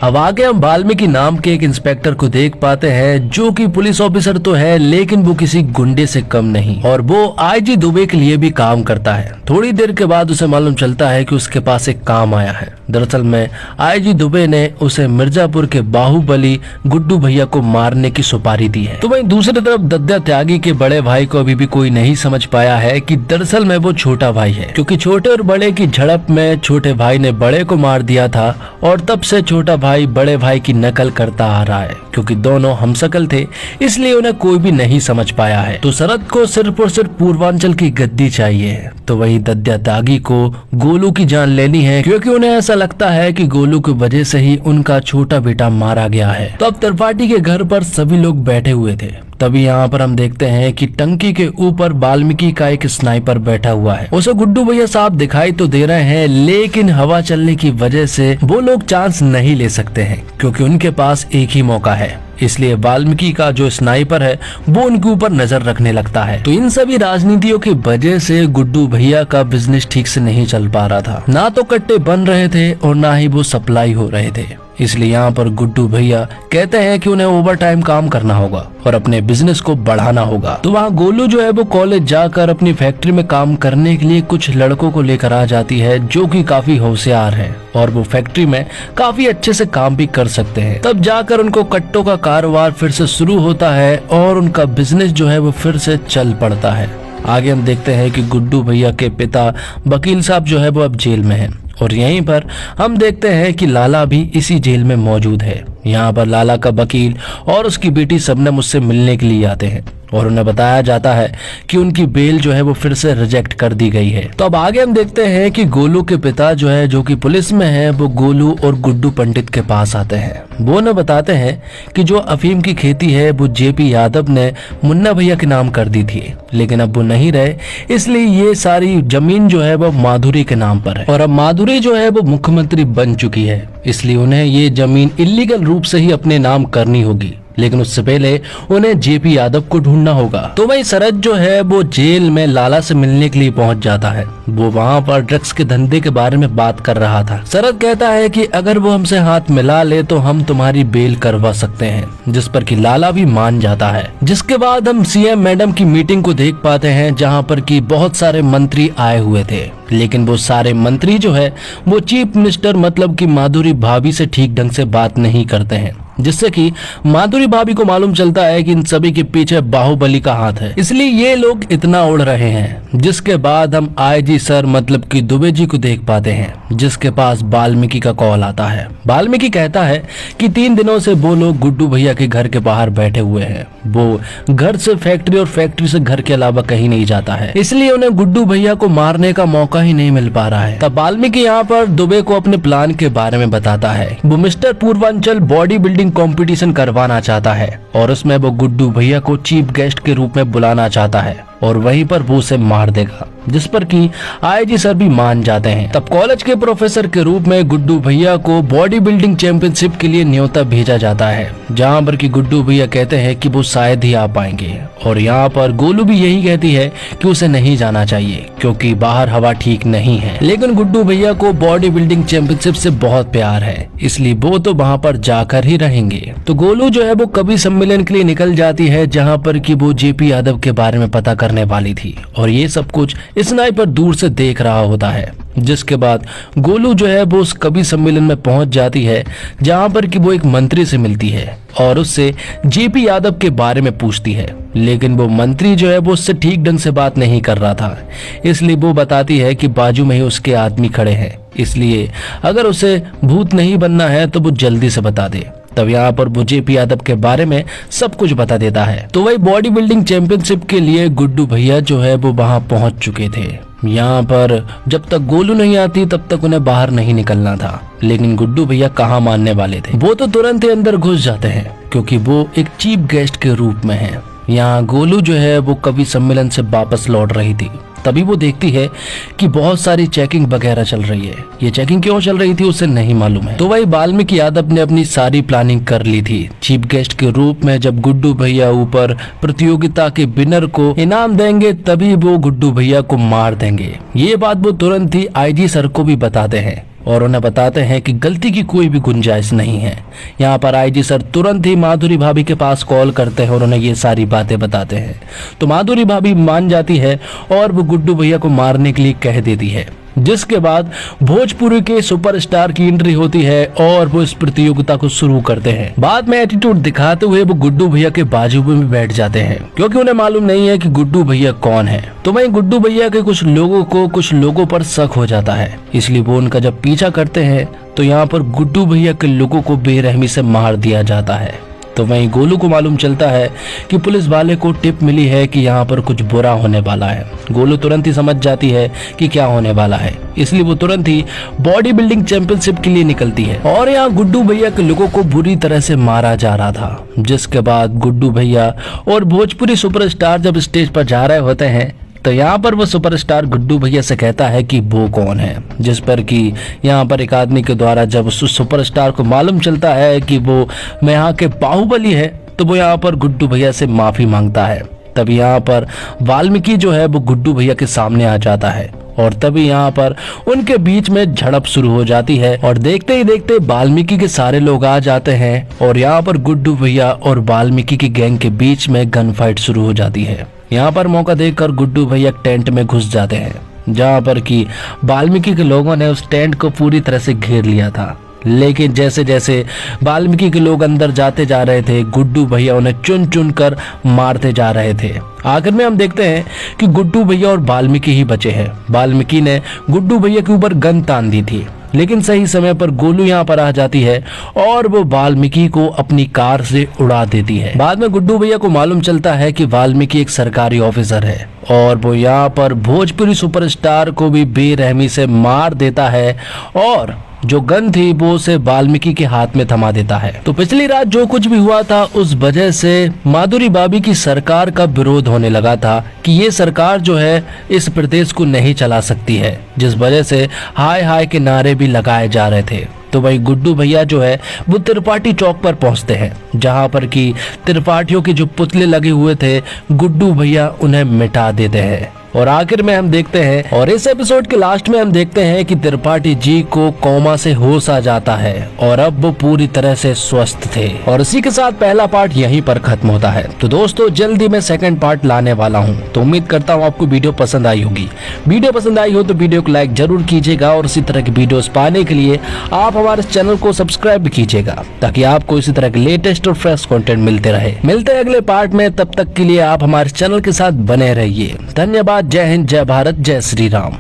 अब आगे हम वाल्मीकि नाम के एक इंस्पेक्टर को देख पाते हैं जो कि पुलिस ऑफिसर तो है लेकिन वो किसी गुंडे से कम नहीं और वो आईजी दुबे के लिए भी काम करता है। थोड़ी देर के बाद उसे मालूम चलता है कि उसके पास एक काम आया है। दरअसल में आईजी दुबे ने उसे मिर्जापुर के बाहुबली गुड्डू भैया को मारने की सुपारी दी है। तो वहीं दूसरी तरफ दद्दा त्यागी के बड़े भाई को अभी भी कोई नहीं समझ पाया है कि दरअसल में वो छोटा भाई है, क्योंकि छोटे और बड़े की झड़प में छोटे भाई ने बड़े को मार दिया था और तब से छोटा भाई बड़े भाई की नकल करता आ रहा है। क्योंकि दोनों हमशक्ल थे इसलिए उन्हें कोई भी नहीं समझ पाया है। तो शरद को सिर्फ और सिर्फ पूर्वांचल की गद्दी चाहिए है। तो वहीं दद्दा त्यागी को गोलू की जान लेनी है, क्योंकि उन्हें ऐसा लगता है कि गोलू की वजह से ही उनका छोटा बेटा मारा गया है। तो अब त्रिपाठी के घर पर सभी लोग बैठे हुए थे। तभी यहाँ पर हम देखते हैं कि टंकी के ऊपर वाल्मीकि का एक स्नाइपर बैठा हुआ है। उसे गुड्डू भैया साहब दिखाई तो दे रहे हैं लेकिन हवा चलने की वजह से वो लोग चांस नहीं ले सकते हैं, क्योंकि उनके पास एक ही मौका है। इसलिए वाल्मीकि का जो स्नाइपर है वो उनके ऊपर नजर रखने लगता है। तो इन सभी राजनीतियों की वजह से गुड्डू भैया का बिजनेस ठीक से नहीं चल पा रहा था। ना तो कट्टे बन रहे थे और ना ही वो सप्लाई हो रहे थे। इसलिए यहाँ पर गुड्डू भैया कहते हैं कि उन्हें ओवर टाइम काम करना होगा और अपने बिजनेस को बढ़ाना होगा। तो वहाँ गोलू जो है वो कॉलेज जाकर अपनी फैक्ट्री में काम करने के लिए कुछ लड़कों को लेकर आ जाती है जो कि काफी होशियार है और वो फैक्ट्री में काफी अच्छे से काम भी कर सकते हैं। तब जाकर उनको कट्टों का कारोबार फिर से शुरू होता है और उनका बिजनेस जो है वो फिर से चल पड़ता है। आगे हम देखते हैं कि गुड्डू भैया के पिता वकील साहब जो है वो अब जेल में है और यहीं पर हम देखते हैं कि लाला भी इसी जेल में मौजूद है। यहाँ पर लाला का वकील और उसकी बेटी सबने मुझसे मिलने के लिए आते हैं और उन्हें बताया जाता है कि उनकी बेल जो है वो फिर से रिजेक्ट कर दी गई है। तो अब आगे हम देखते हैं कि गोलू के पिता जो है जो कि पुलिस में है वो गोलू और गुड्डू पंडित के पास आते हैं। वो उन्हें बताते हैं कि जो अफीम की खेती है वो जेपी यादव ने मुन्ना भैया के नाम कर दी थी, लेकिन अब वो नहीं रहे, इसलिए ये सारी जमीन जो है वो माधुरी के नाम पर है और अब माधुरी जो है वो मुख्यमंत्री बन चुकी है, इसलिए उन्हें ये जमीन इलीगल रूप से ही अपने नाम करनी होगी। लेकिन उससे पहले उन्हें जेपी यादव को ढूंढना होगा। तो वही शरद जो है वो जेल में लाला से मिलने के लिए पहुंच जाता है। वो वहां पर ड्रग्स के धंधे के बारे में बात कर रहा था। शरद कहता है कि अगर वो हमसे हाथ मिला ले तो हम तुम्हारी बेल करवा सकते हैं, जिस पर कि लाला भी मान जाता है। जिसके बाद हम सीएम मैडम की मीटिंग को देख पाते हैं जहाँ पर कि बहुत सारे मंत्री आए हुए थे, लेकिन वो सारे मंत्री जो है वो चीफ मिनिस्टर मतलब कि माधुरी भाभी से ठीक ढंग से बात नहीं करते हैं, जिससे कि माधुरी भाभी को मालूम चलता है कि इन सभी के पीछे बाहुबली का हाथ है, इसलिए ये लोग इतना उड़ रहे हैं। जिसके बाद हम आईजी सर मतलब कि दुबे जी को देख पाते हैं, जिसके पास वाल्मीकि का कॉल आता है। वाल्मीकि कहता है कि 3 दिनों से वो लोग गुड्डू भैया के घर के बाहर बैठे हुए हैं। वो घर से फैक्ट्री और फैक्ट्री से घर के अलावा कहीं नहीं जाता है, इसलिए उन्हें गुड्डू भैया को मारने का मौका ही नहीं मिल पा रहा है। तब वाल्मीकि यहाँ पर दुबे को अपने प्लान के बारे में बताता है। वो mister Purvanchal body building competition करवाना चाहता है और उसमें वो गुड्डू भैया को चीफ गेस्ट के रूप में बुलाना चाहता है और वहीं पर वो उसे मार देगा, जिस पर कि आईजी सर भी मान जाते हैं। तब कॉलेज के प्रोफेसर के रूप में गुड्डू भैया को बॉडी बिल्डिंग चैंपियनशिप के लिए न्योता भेजा जाता है, जहां पर कि गुड्डू भैया कहते हैं कि वो शायद ही आ पाएंगे और यहाँ पर गोलू भी यही कहती है कि उसे नहीं जाना चाहिए क्योंकि बाहर हवा ठीक नहीं है। लेकिन गुड्डू भैया को बॉडी बिल्डिंग चैंपियनशिप से बहुत प्यार है, इसलिए वो तो वहाँ पर जाकर ही रहेंगे। तो गोलू जो है वो कवि सम्मेलन के लिए निकल जाती है, जहाँ पर कि वो जेपी यादव के बारे में पता करने वाली थी और ये सब कुछ स्नाइपर दूर से देख रहा होता है। जिसके बाद गोलू जो है वो उस कवि सम्मेलन में पहुंच जाती है, जहां पर कि वो एक मंत्री से मिलती है और उससे जेपी यादव के बारे में पूछती है, लेकिन वो मंत्री जो है वो उससे ठीक ढंग से बात नहीं कर रहा था, इसलिए वो बताती है कि बाजू में ही उसके आदमी खड़े हैं, इसलिए अगर उसे भूत नहीं बनना है तो वो जल्दी से बता दे। तब यहाँ पर वो जेपी यादव के बारे में सब कुछ बता देता है। तो वही बॉडी बिल्डिंग चैंपियनशिप के लिए गुड्डू भैया जो है वो वहाँ पहुँच चुके थे। यहाँ पर जब तक गोलू नहीं आती तब तक उन्हें बाहर नहीं निकलना था, लेकिन गुड्डू भैया कहाँ मानने वाले थे, वो तो तुरंत ही अंदर घुस जाते हैं क्योंकि वो एक चीफ गेस्ट के रूप में है। यहाँ गोलू जो है वो कवि सम्मेलन से वापस लौट रही थी, तभी वो देखती है कि बहुत सारी चेकिंग वगैरह चल रही है। ये चेकिंग क्यों चल रही थी उसे नहीं मालूम है। तो वही वाल्मीकि यादव ने अपनी सारी प्लानिंग कर ली थी चीफ गेस्ट के रूप में। जब गुड्डू भैया ऊपर प्रतियोगिता के विनर को इनाम देंगे तभी वो गुड्डू भैया को मार देंगे। ये बात वो तुरंत ही आईजी सर को भी बताते हैं, और उन्हें बताते हैं कि गलती की कोई भी गुंजाइश नहीं है। यहाँ पर आईजी सर तुरंत ही माधुरी भाभी के पास कॉल करते हैं और उन्हें ये सारी बातें बताते हैं। तो माधुरी भाभी मान जाती है और वो गुड्डू भैया को मारने के लिए कह देती है, जिसके बाद भोजपुरी के सुपरस्टार की एंट्री होती है और वो इस प्रतियोगिता को शुरू करते हैं। बाद में एटीट्यूड दिखाते हुए वो गुड्डू भैया के बाजू में बैठ जाते हैं, क्योंकि उन्हें मालूम नहीं है कि गुड्डू भैया कौन है। तो वहीं गुड्डू भैया के कुछ लोगों पर शक हो जाता है, इसलिए वो उनका जब पीछा करते हैं तो यहाँ पर गुड्डू भैया के लोगों को बेरहमी से मार दिया जाता है। तो वहीं गोलू को मालूम चलता है कि पुलिस वाले को टिप मिली है कि यहाँ पर कुछ बुरा होने वाला है। गोलू तुरंत ही समझ जाती है कि क्या होने वाला है, इसलिए वो तुरंत ही बॉडी बिल्डिंग चैंपियनशिप के लिए निकलती है। और यहाँ गुड्डू भैया के लोगों को बुरी तरह से मारा जा रहा था, जिसके बाद गुड्डू भैया और भोजपुरी सुपरस्टार जब स्टेज पर जा रहे होते हैं तो यहाँ पर वो सुपरस्टार गुड्डू भैया से कहता है कि वो कौन है, जिस पर कि यहाँ पर एक आदमी के द्वारा जब सुपरस्टार को मालूम चलता है कि वो यहाँ के बाहुबली है, तो वो यहाँ पर गुड्डू भैया से माफी मांगता है। तभी यहाँ पर वाल्मीकि जो है वो गुड्डू भैया के सामने आ जाता है और तभी यहाँ पर उनके बीच में झड़प शुरू हो जाती है और देखते ही देखते वाल्मीकि के सारे लोग आ जाते हैं और यहाँ पर गुड्डू भैया और वाल्मीकि की गैंग के बीच में गन फाइट शुरू हो जाती है। यहाँ पर मौका देखकर गुड्डू भैया टेंट में घुस जाते हैं, जहाँ पर कि वाल्मीकि के लोगों ने उस टेंट को पूरी तरह से घेर लिया था। लेकिन जैसे जैसे वाल्मीकि के लोग अंदर जाते जा रहे थे, गुड्डू भैया उन्हें चुन चुन कर मारते जा रहे थे। आखिर में हम देखते हैं कि गुड्डू भैया और वाल्मीकि ही बचे हैं। वाल्मीकि ने गुड्डू भैया के ऊपर गन तान दी थी, लेकिन सही समय पर गोलू यहाँ पर आ जाती है और वो वाल्मीकि को अपनी कार से उड़ा देती है। बाद में गुड्डू भैया को मालूम चलता है कि वाल्मीकि एक सरकारी ऑफिसर है और वो यहाँ पर भोजपुरी सुपरस्टार को भी बेरहमी से मार देता है और जो गन थी वो उसे वाल्मीकि के हाथ में थमा देता है। तो पिछली रात जो कुछ भी हुआ था उस वजह से माधुरी भाभी की सरकार का विरोध होने लगा था कि ये सरकार जो है इस प्रदेश को नहीं चला सकती है, जिस वजह से हाय हाय के नारे भी लगाए जा रहे थे। तो वही गुड्डू भैया जो है वो त्रिपाठी चौक पर पहुंचते हैं, जहां पर कि त्रिपाठियों के जो पुतले लगे हुए थे गुड्डू भैया उन्हें मिटा देते हैं। और आखिर में हम देखते हैं और इस एपिसोड के लास्ट में हम देखते हैं कि त्रिपाठी जी को कोमा से होश आ जाता है और अब वो पूरी तरह से स्वस्थ थे। और इसी के साथ पहला पार्ट यहीं पर खत्म होता है। तो दोस्तों जल्दी मैं सेकंड पार्ट लाने वाला हूं, तो उम्मीद करता हूं आपको वीडियो पसंद आई होगी। वीडियो पसंद आई हो तो वीडियो को लाइक जरूर कीजिएगा और इसी तरह की वीडियोस पाने के लिए आप हमारे चैनल को सब्सक्राइब भी कीजिएगा, ताकि आपको इसी तरह के लेटेस्ट और फ्रेश कंटेंट मिलते रहे। मिलते हैं अगले पार्ट में, तब तक के लिए आप हमारे चैनल के साथ बने रहिए। धन्यवाद। जय हिंद, जय भारत, जय श्री राम।